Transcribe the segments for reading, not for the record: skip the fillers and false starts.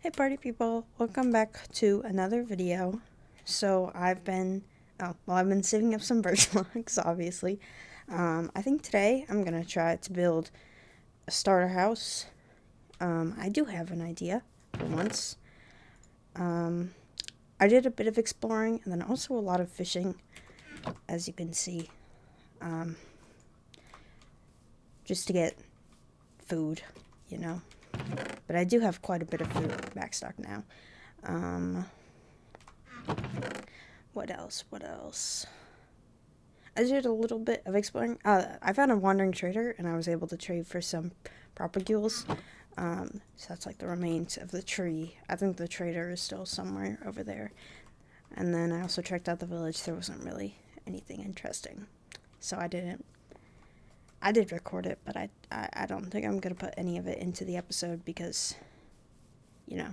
Hey party people, welcome back to another video. So I've been saving up some birch logs, obviously. I think today I'm gonna try to build a starter house. I do have an idea for once. I did a bit of exploring and then also a lot of fishing, as you can see, just to get food, you know. But I do have quite a bit of food backstock now. What else? I did a little bit of exploring. I found a wandering trader, and I was able to trade for some propagules. So that's like the remains of the tree. I think the trader is still somewhere over there. And then I also checked out the village. There wasn't really anything interesting, so I didn't. I did record it, but I don't think I'm gonna put any of it into the episode because, you know.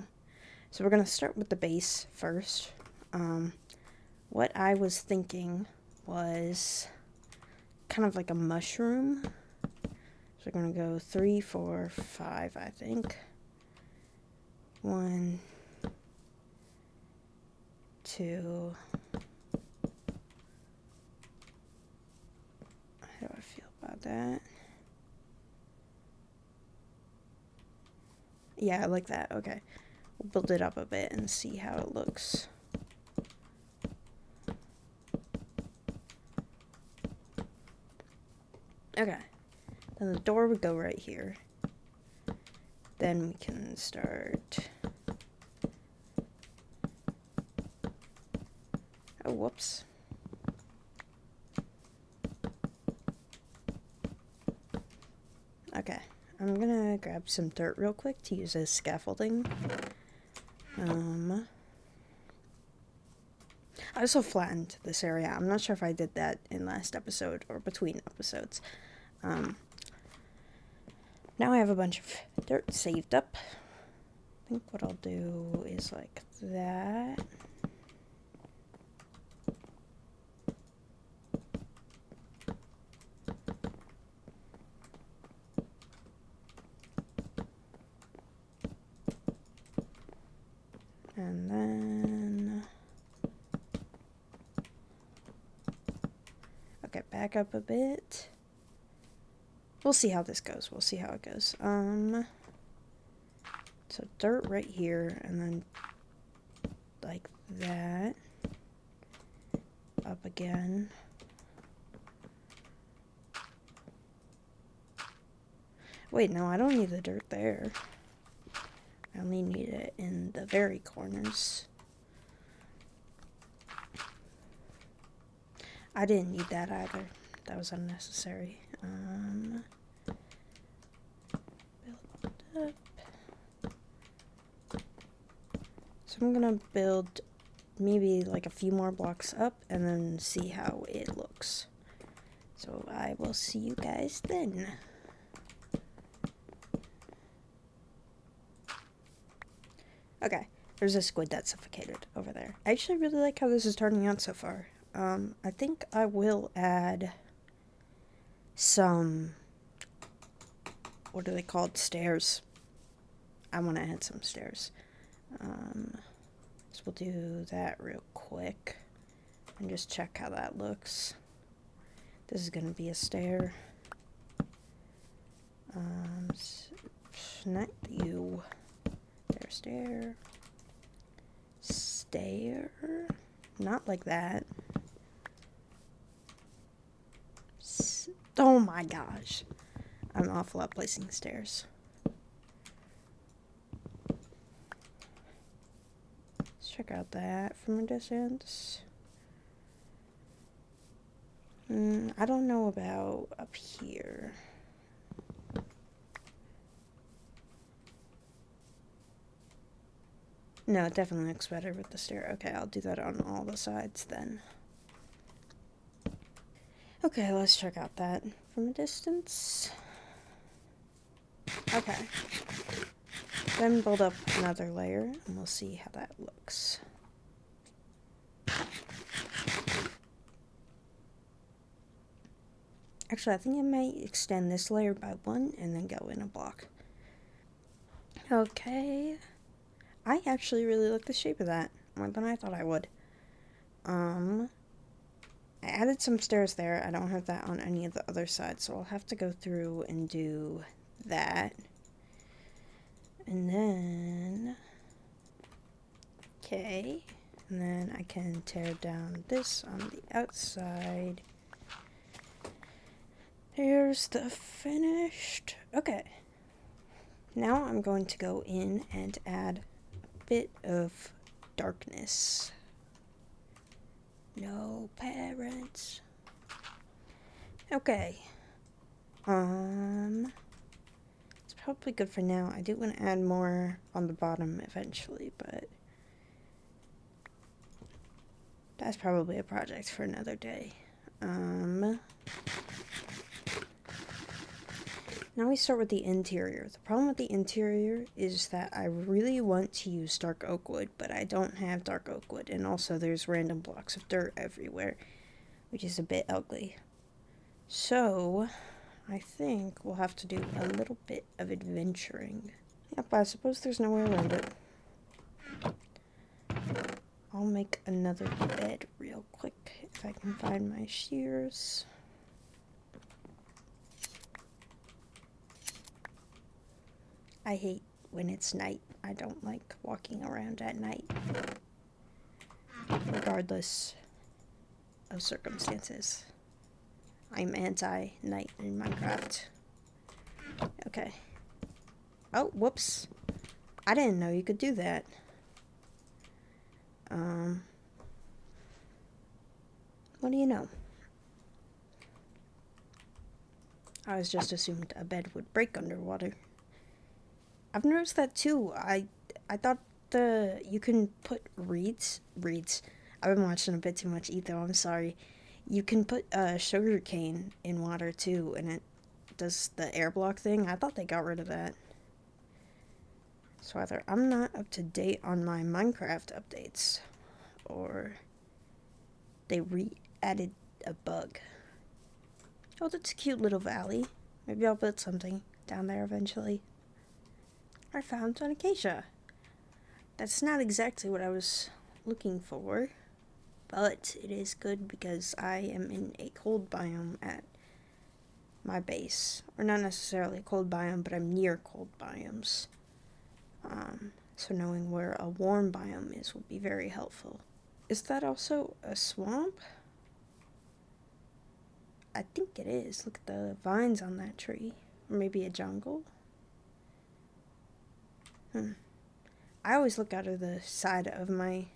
So we're gonna start with the base first. What I was thinking was kind of like a mushroom. So we're gonna go 3, 4, 5, I think. 1, 2. How do I feel about that? Yeah, I like that. Okay. We'll build it up a bit and see how it looks. Okay. Then the door would go right here. Then we can start. Oh, whoops. Okay. I'm gonna grab some dirt real quick to use as scaffolding. I also flattened this area. I'm not sure if I did that in last episode or between episodes. Now I have a bunch of dirt saved up. I think what I'll do is like that. And then, okay, back up a bit. We'll see how this goes. We'll see how it goes. So dirt right here, and then like that. Up again. Wait, no, I don't need the dirt there. I only need it in the very corners. I didn't need that either. That was unnecessary. Build up. So I'm gonna build maybe like a few more blocks up and then see how it looks. So I will see you guys then. Okay, there's a squid that suffocated over there. I actually really like how this is turning out so far. I think I will add some, what are they called, stairs. I want to add some stairs. So we'll do that real quick and just check how that looks. This is going to be a stair. Not you. Stair. Stair. Not like that. Oh my gosh. I'm awful at placing stairs. Let's check out that from a distance. I don't know about up here. No, it definitely looks better with the stair. Okay, I'll do that on all the sides then. Okay, let's check out that from a distance. Okay. Then build up another layer, and we'll see how that looks. Actually, I think I might extend this layer by 1 and then go in a block. Okay. I actually really like the shape of that more than I thought I would. I added some stairs there. I don't have that on any of the other sides, so I'll have to go through and do that. And then, okay, and then I can tear down this on the outside. Here's the finished. Okay. Now I'm going to go in and add a bit of darkness. No parents. Okay. It's probably good for now. I do want to add more on the bottom eventually, but that's probably a project for another day. Now we start with the interior. The problem with the interior is that I really want to use dark oak wood, but I don't have dark oak wood, and also there's random blocks of dirt everywhere, which is a bit ugly. So, I think we'll have to do a little bit of adventuring. Yep, I suppose there's no way around it. I'll make another bed real quick if I can find my shears. I hate when it's night. I don't like walking around at night, regardless of circumstances. I'm anti-night in Minecraft. Okay. Oh, whoops. I didn't know you could do that. What do you know? I was just assumed a bed would break underwater. I've noticed that too. I thought you can put reeds. I've been watching a bit too much Etho, I'm sorry. You can put sugar cane in water too, and it does the air block thing. I thought they got rid of that. So either I'm not up to date on my Minecraft updates, or they re-added a bug. Oh, that's a cute little valley. Maybe I'll put something down there eventually. I found an acacia. That's not exactly what I was looking for, but it is good because I am in a cold biome at my base. Or not necessarily a cold biome, but I'm near cold biomes. So knowing where a warm biome is would be very helpful. Is that also a swamp? I think it is. Look at the vines on that tree. Or maybe a jungle? I always look out of the side of my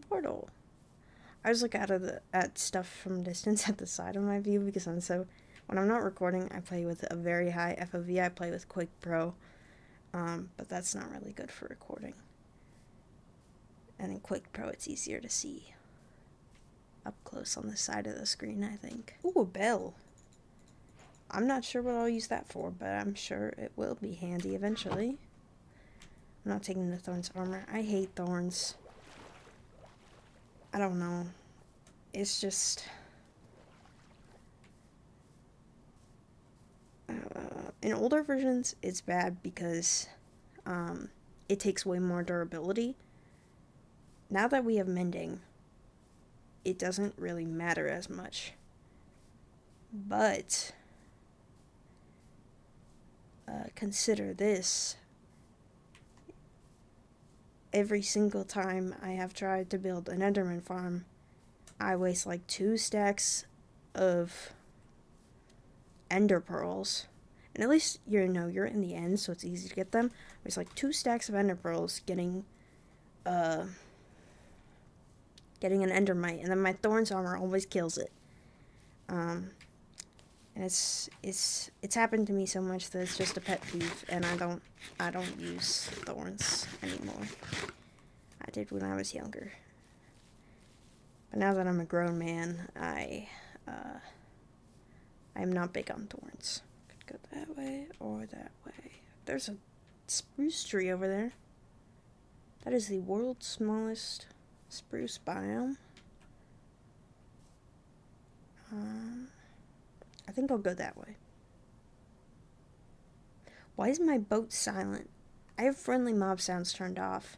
portal. I always look at stuff from distance at the side of my view because when I'm not recording, I play with a very high FOV. I play with Quick Pro, but that's not really good for recording. And in Quick Pro, it's easier to see up close on the side of the screen, I think. Ooh, a bell. I'm not sure what I'll use that for, but I'm sure it will be handy eventually. I'm not taking the thorns armor. I hate thorns. I don't know. It's just... in older versions, it's bad because it takes way more durability. Now that we have mending, it doesn't really matter as much. But... consider this. Every single time I have tried to build an Enderman farm, I waste like 2 stacks of Ender pearls. And at least you're in the end, so it's easy to get them. There's like 2 stacks of Ender pearls getting an Endermite, and then my Thorns armor always kills it. And it's happened to me so much that it's just a pet peeve, and I don't use thorns anymore. I did when I was younger. But now that I'm a grown man, I'm not big on thorns. Could go that way or that way. There's a spruce tree over there. That is the world's smallest spruce biome. I think I'll go that way. Why is my boat silent? I have friendly mob sounds turned off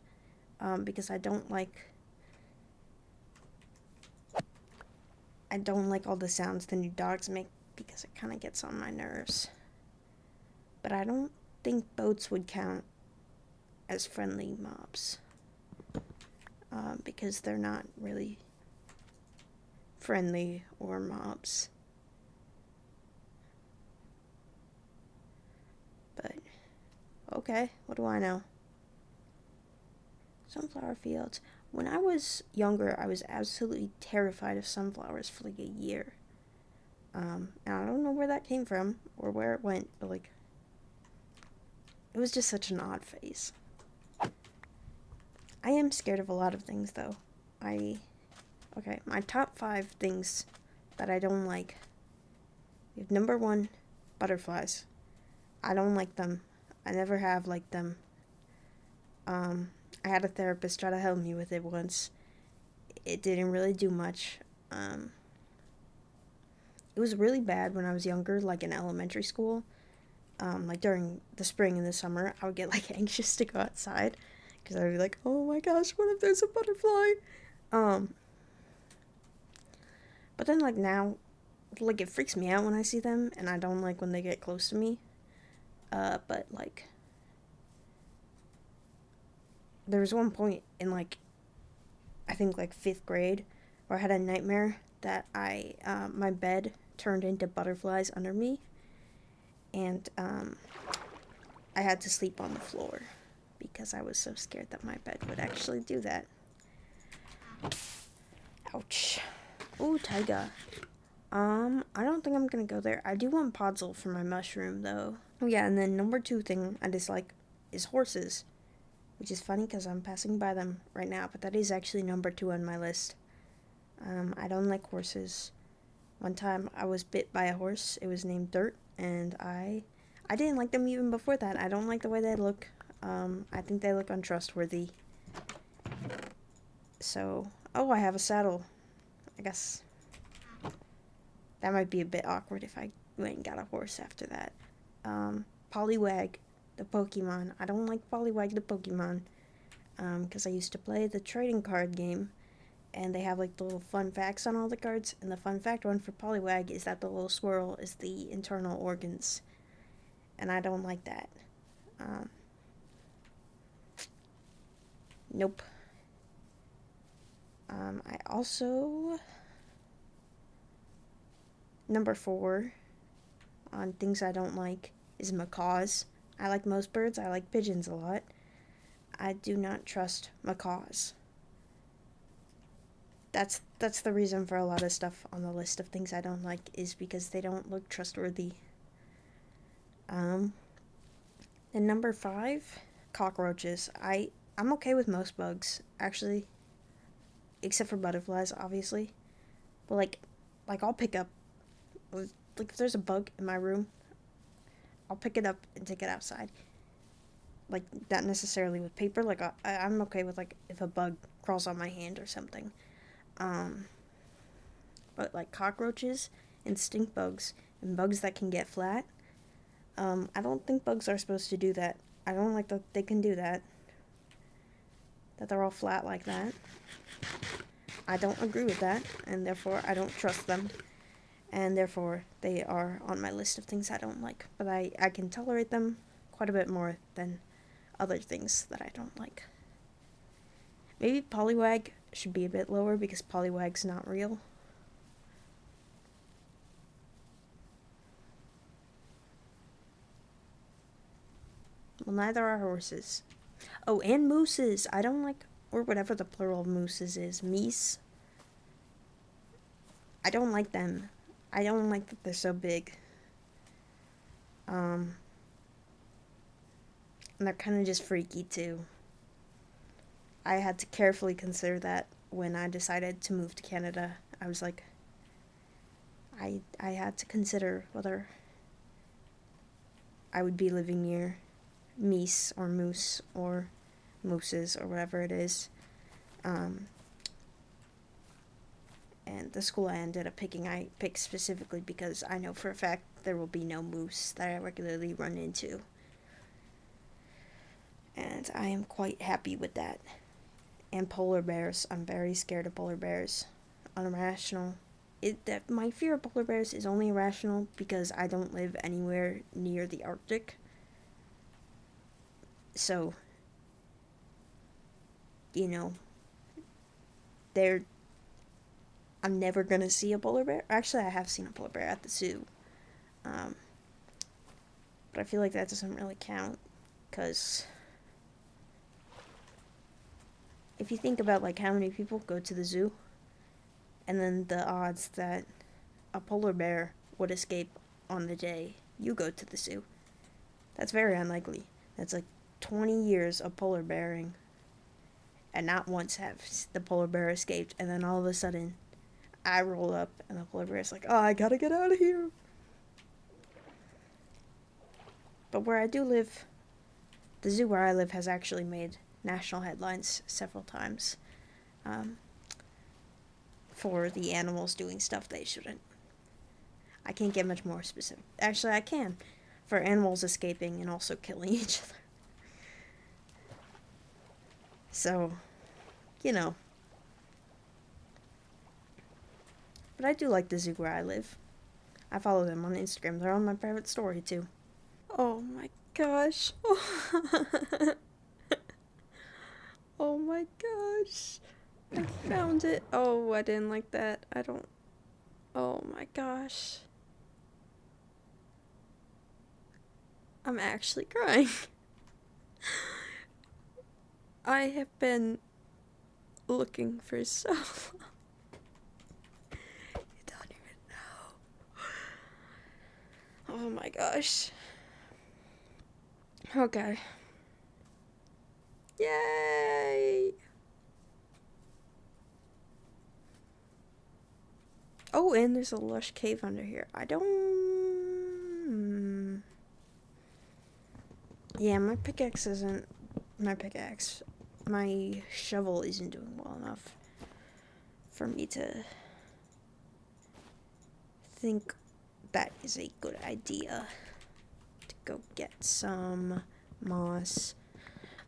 because I don't like all the sounds the new dogs make because it kind of gets on my nerves. But I don't think boats would count as friendly mobs because they're not really friendly or mobs. But okay, what do I know? Sunflower fields. When I was younger, I was absolutely terrified of sunflowers for like a year. And I don't know where that came from or where it went, but like, it was just such an odd phase. I am scared of a lot of things though. Okay, my top 5 things that I don't like. We have number 1, butterflies. I don't like them. I never have liked them. I had a therapist try to help me with it once. It didn't really do much. It was really bad when I was younger, like in elementary school. Like during the spring and the summer, I would get like anxious to go outside because I would be like, oh my gosh, what if there's a butterfly? But then like now, like it freaks me out when I see them, and I don't like when they get close to me. But like, there was one point in like, I think like 5th grade, where I had a nightmare that my bed turned into butterflies under me, and I had to sleep on the floor because I was so scared that my bed would actually do that. Ouch. Ooh, taiga. I don't think I'm gonna go there. I do want podzol for my mushroom though. Oh yeah, and then number 2 thing I dislike is horses, which is funny because I'm passing by them right now, but that is actually number 2 on my list. I don't like horses. One time I was bit by a horse. It was named Dirt, and I didn't like them even before that. I don't like the way they look. I think they look untrustworthy. So, oh, I have a saddle. I guess that might be a bit awkward if I went and got a horse after that. Poliwag, the Pokemon. I don't like Poliwag, the Pokemon, because I used to play the trading card game, and they have like the little fun facts on all the cards, and the fun fact one for Poliwag is that the little swirl is the internal organs, and I don't like that. Nope. I also, number 4 on things I don't like is macaws. I like most birds. I like pigeons a lot. I do not trust macaws. That's the reason for a lot of stuff on the list of things I don't like, is because they don't look trustworthy. And number 5, cockroaches. I'm okay with most bugs, actually, except for butterflies, obviously. But like I'll pick up, like if there's a bug in my room, I'll pick it up and take it outside. Like, not necessarily with paper. Like I'm okay with like if a bug crawls on my hand or something. But like cockroaches and stink bugs and bugs that can get flat, I don't think bugs are supposed to do that. I don't like that they can do that. That they're all flat like that. I don't agree with that, and therefore I don't trust them. And therefore they are on my list of things I don't like. But I can tolerate them quite a bit more than other things that I don't like. Maybe Poliwag should be a bit lower because Poliwag's not real. Well, neither are horses. Oh, and mooses. I don't like, or whatever the plural of mooses is, meese. I don't like them. I don't like that they're so big. And they're kind of just freaky too. I had to carefully consider that when I decided to move to Canada. I was like, I had to consider whether I would be living near meese or moose or mooses or whatever it is. And the school I ended up picking, I picked specifically because I know for a fact there will be no moose that I regularly run into. and I am quite happy with that. And polar bears, I'm very scared of polar bears. Irrational. My fear of polar bears is only irrational because I don't live anywhere near the Arctic. So, you know, they're I'm never gonna see a polar bear. Actually, I have seen a polar bear at the zoo, but I feel like that doesn't really count because if you think about like how many people go to the zoo, and then the odds that a polar bear would escape on the day you go to the zoo, that's very unlikely. That's like 20 years of polar bearing, and not once have the polar bear escaped, and then all of a sudden I roll up and the polar bear is like, oh, I gotta get out of here. But where I do live, the zoo where I live has actually made national headlines several times for the animals doing stuff they shouldn't. I can't get much more specific. Actually, I can. For animals escaping and also killing each other. So, you know. But I do like the zoo where I live. I follow them on Instagram. They're on my private story, too. Oh my gosh. Oh my gosh. I found it. Oh, I didn't like that. Oh my gosh. I'm actually crying. I have been looking for so long. You don't even know. Oh my gosh. Okay. Yay! Oh, and there's a lush cave under here. Yeah, my pickaxe isn't... My shovel isn't doing well enough for me to think that is a good idea to go get some moss.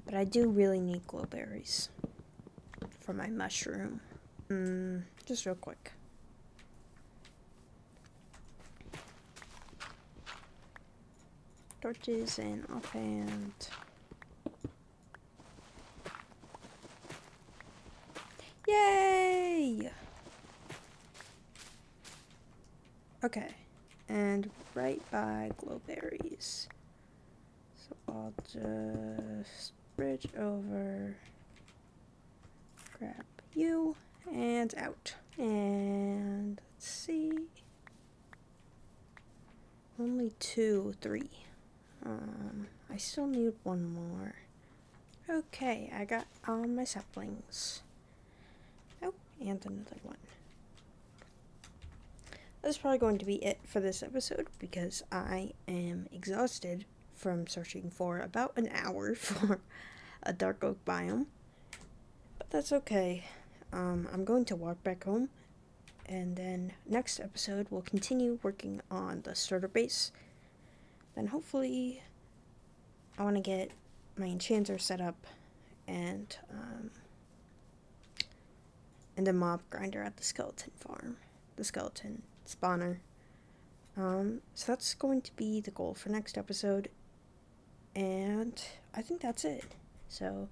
But I do really need glowberries for my mushroom. Just real quick. Torches and offhand. Yay! Okay, and right by glowberries. So I'll just bridge over, grab you, and out. And let's see. Only 2, 3. I still need one more. Okay, I got all my saplings. Oh, and another one. That's probably going to be it for this episode because I am exhausted from searching for about an hour for a dark oak biome. But that's okay. I'm going to walk back home, and then next episode we'll continue working on the starter base. Then hopefully I want to get my enchanter set up and a mob grinder at the skeleton farm, the skeleton spawner. So that's going to be the goal for next episode, and I think that's it. So